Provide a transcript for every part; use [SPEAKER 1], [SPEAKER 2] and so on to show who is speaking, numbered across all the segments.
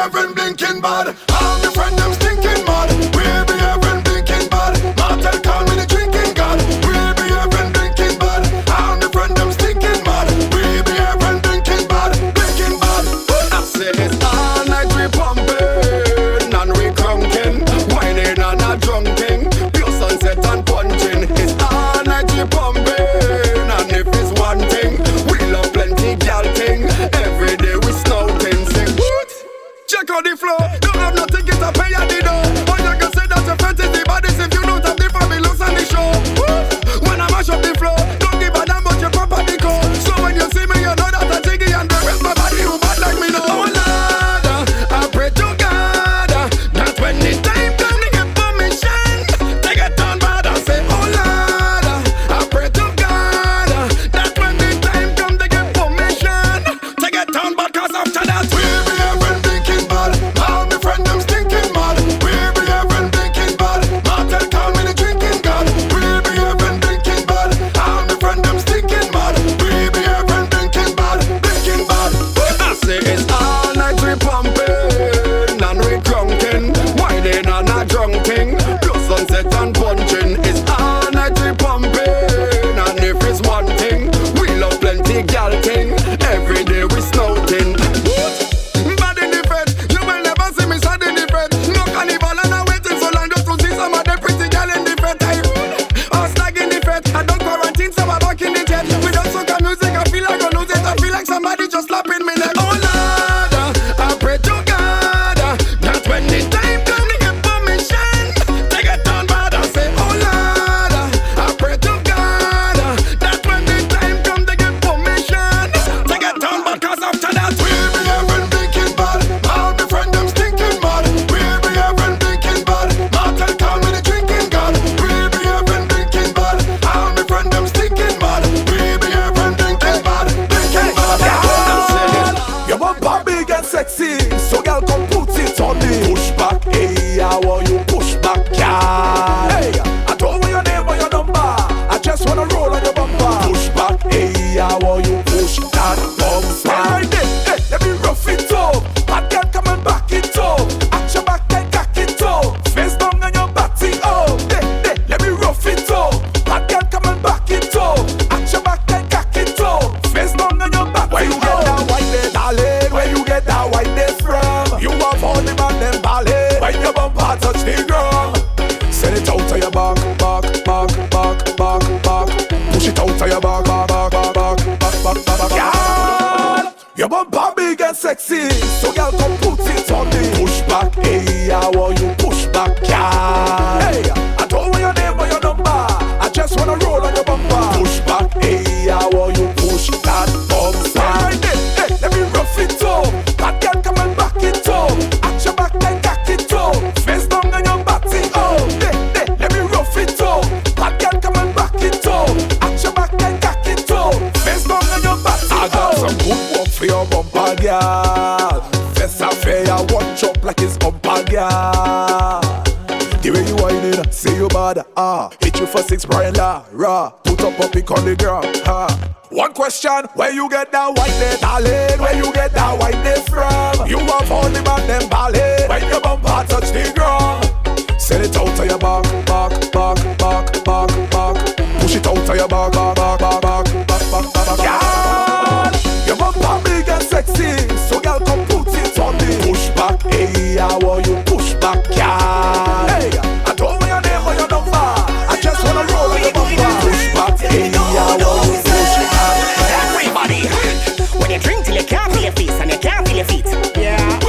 [SPEAKER 1] behaving blinking bad. All my friend them stinking mad. We behaving blinking bad. Martel call me the drinking god. We behaving blinking bad. All my friend them stinking mad. We behaving blinking bad. Blinking bad. I say it's all night we pumping and we crunking, whining and a drunking, pure sunset and punching. It's all night we pumping, and if it's one thing, we love plenty gal thing. Every day we snouting, sing what? Check out the flow. Don't have nothing, get a pay at the door. Or you can say that your friend is the baddest if you don't have the fabulous on the show. When I mash up the flow, don't give a damn about your property code. So when you see me, you know that I'm jiggy and the rest my body who bad like me know. Oh Lord, I pray to God that when the time come to get permission, take it down bad and say, oh Lord, I pray to God that when the time come to get permission, take it down bad, cause after that we behaving blinking bad. All my friend them stinking mad. We behaving blinking bad. Martel call me the drinking god. We behaving blinking bad. All my friend them stinking mad. We behaving blinking bad. Blinking bad. I say it's all night we pumping and we crunking, whining and a drunking, plus sunset and punching. It's all night we pumping, and if it's one thing, we love plenty gal thing. Every day we snouting. Bad in the fed, you will never see me sad in the fed. No carnival and I'm waiting so long just to see some of the pretty gal in the fed. I stag in the fed, I don't quarantine so I'm back in the jet. Without soca music I feel like I lose it. I feel like somebody just slapping me neck. Oh Lord, I pray to God that when the time come to get permission, take it down bad and say, oh Lord, I pray to God that when the time come to get permission, take it down bad, cause after that we behaving blinking bad. All my friend them stinking mad. We behaving blinking bad. Martel call me the drinking god. We behaving blinking bad. All my friend them stinking mad. We behaving blinking bad. Blinking bad.
[SPEAKER 2] Your bumper big and sexy, so girl come put it on me. Push back, hey, how are you push back, yeah. Hey, I don't want your name or your number, I just wanna roll on your bumper. Push back, hey, how are you push that bumper. Right there, hey, let me rough it up. Bad girl come and back it up. At your back and cock it up. Face down on your body, oh. Hey, hey, let me rough it up. Bad girl come and back it up. At your back and cock it up. Face down on your body. Where you get that white there, darling? Where you get that white there from? You have all the man them ballet. When your bumper touch the ground, send it out to your back, back, back, back, back, back. Push it out to your back, back, back, back, back, back, back, back. Girl, your bumper big and sexy, so girl come put it on me. Push back, hey, how are you push back, girl? Hey, I don't want your name or your number, I just wanna roll on your bumper. Push back, hey, how are you push that bumper? Right there, hey, let me rough it up. Bad girl come and back it up. At your back and cock it up. Face down on your body, oh. Hey, hey, let me rough it up. Bad girl come and back it up. At your back and cock it up. Face down on your body, I got some good work for your bumper, girl. Face affair, I watch up like it's bumper, girl. The way you whine it, say you bad, hit you for 6 Brian Lara. Put up a pick on the ground, One question, where you get that white there, darling? Where you get that white there from? You have all the man them ballet. When your bumper touch the ground, send it out to your back, back, back, back, back, back. Push it out to your back, back, back, back, back, back, back, back. Girl, your bumper big and sexy, so girl come put it on me. Push back, hey, how are you push back, girl? Hey, I don't want your name or your number, I just wanna roll on your bumper. Push back, hey, how are you push back?
[SPEAKER 3] Everybody, when you drink till you can't feel your feet and you can't feel your feet, yeah.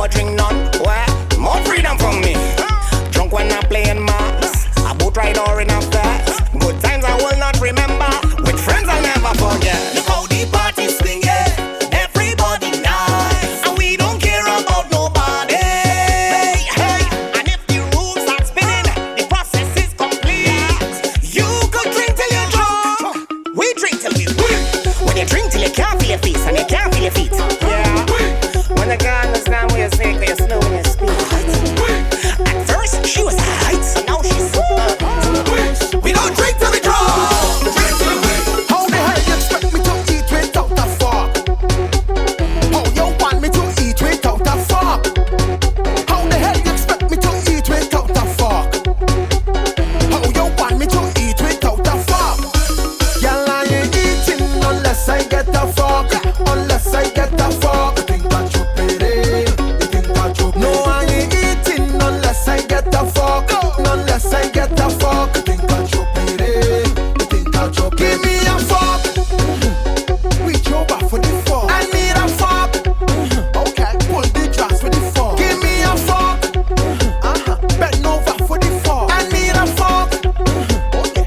[SPEAKER 3] go drink none. Where? More freedom from me. Drunk when I'm playing mass. A boat ride or in a fest. Good times I will not remember. With friends I'll never forget. Look how the party swinging. Everybody nice. And we don't care about nobody. Hey, and if the room starts spinning, the process is complete. You could drink till you're drunk. We drink till we weak. When you drink till you can't feel your face and you can't feel your feet. Yeah. When the girl understand what you say, cause you're slow when you speak. At first she was height, so now she's super. We don't drink till we drunk.
[SPEAKER 2] How the hell you expect me to eat without a fork? How you want me to eat without a fork? How the hell you expect me to eat without a fork? How you want me to eat without a fork? Girl, I ain't eating unless I get a fork. Unless I get a fork. You think that you pay? You think that you pay? No, I ain't eating unless I get a fork. Unless I get a fork. You think that you pay? You think that you pay? Give me a fork. Reach over for the fork. I need a fork. Okay, pull the dress for the fork. Give me a fork. Bend over for the fork. I need a fork.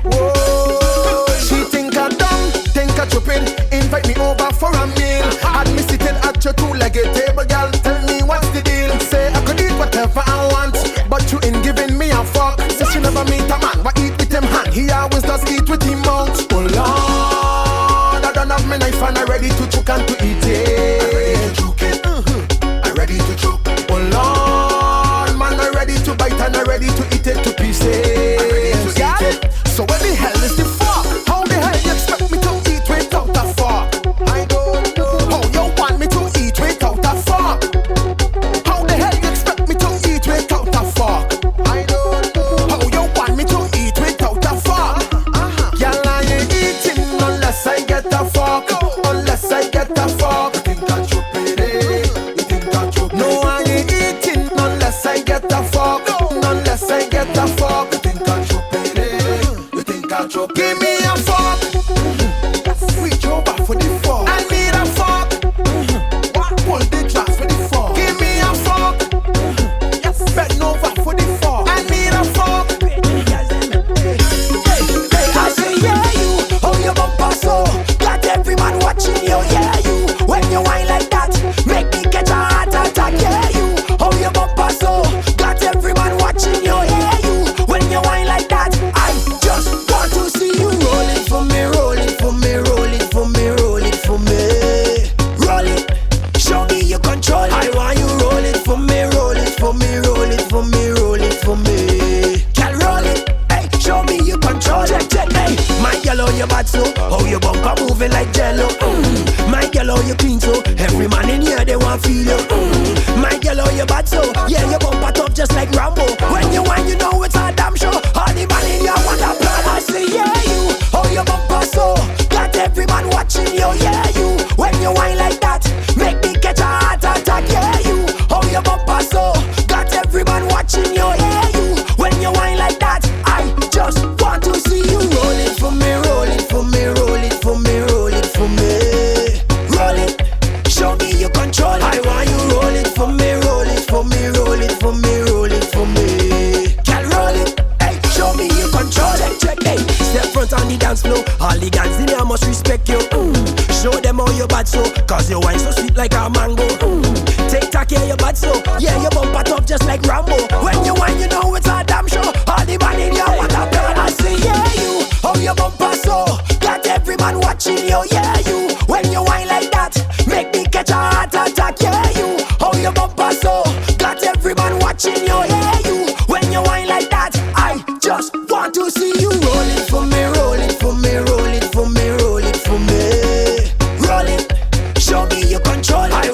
[SPEAKER 2] Whoa. She think I'm dumb, think I'm stupid. Invite me over for a meal. Had me sitting at your two-legged table, girl. Tell me what's the deal. Say I could eat whatever I want, but you ain't giving me a fork. Says she never meet a man, what eat with him hand. He always does eat with him mouth. Oh Lord, I don't have my knife and I'm ready to choke and to eat it. I'm ready to choke it. I'm ready to choke. Oh Lord, man, I'm ready to bite and I'm ready to eat it to pieces. I'm ready to eat it. So where the hell is the fork? How the hell you expect me to eat without a fork? I don't know. How you want me to eat without a fork? How the hell you expect me to eat without a fork? I don't know. How you want me to eat without a fork? Girl, I ain't eating unless I get a fork. Unless I get a fork. You think that you pay? You think that you pay? No, I ain't eating unless I get a fork. Unless I get a fork. You think that you pay? You think that you pay? Give me a fork. Reach over for the fork. I need a fork. Pull the glass for the fork. Give me a fork. Bend over for the fork. I need a fork.
[SPEAKER 3] I say yeah you, oh your bumper so got every man watching you, yeah you. When you whine like that, make me catch a heart attack, yeah you. Oh your bumper so got every man watching you, yeah you. When you whine like that, I just want to see you roll it for me, roll it for me, roll it for me, roll it for me. Roll it, show me your control. I want you roll it for me, roll it for me, roll it for me, roll it for me. Girl roll it, hey, show me your control. Check, check, hey, my girl, how you bad so? How your bumper moving like jello? My girl, how you clean so? Every man in here they want feel you. My girl, how you bad so? Yeah, your bumper tough just like Rambo. When you whine, you know it's a damn show. All the man in here want a plan. I say yeah you, how your bumper so? Got every man watching you, yeah you. When you whine like that, make me catch a heart attack, yeah you. How your bumper so? Got every man watching you, yeah you. When you whine like that, I just want to see you roll it for me, roll it for me, roll it for me, roll it for me. Roll it, show me your control. I want you roll it for me, roll it for me, roll it for me, roll it for me. Girl roll it, hey, show me your control. Check, check, hey, step front on the dance floor. All the guys in here must respect you. Show them how you bad so, cause your wine so sweet like a mango. Take talk, yeah, you bad so. Yeah, your bumper tough just like Rambo. When you whine, you know it's a damn show. All the man in here want a plan. I say, yeah, you, how your bumper so. Got every man watching you, yeah, you. When you whine like that, make me catch a heart attack, yeah, you. How your bumper so. Got every man watching you, yeah, you. When you whine like that, I just want to see you roll it for me, roll it for me, roll it for me, roll it for me. Roll it, show me your control. I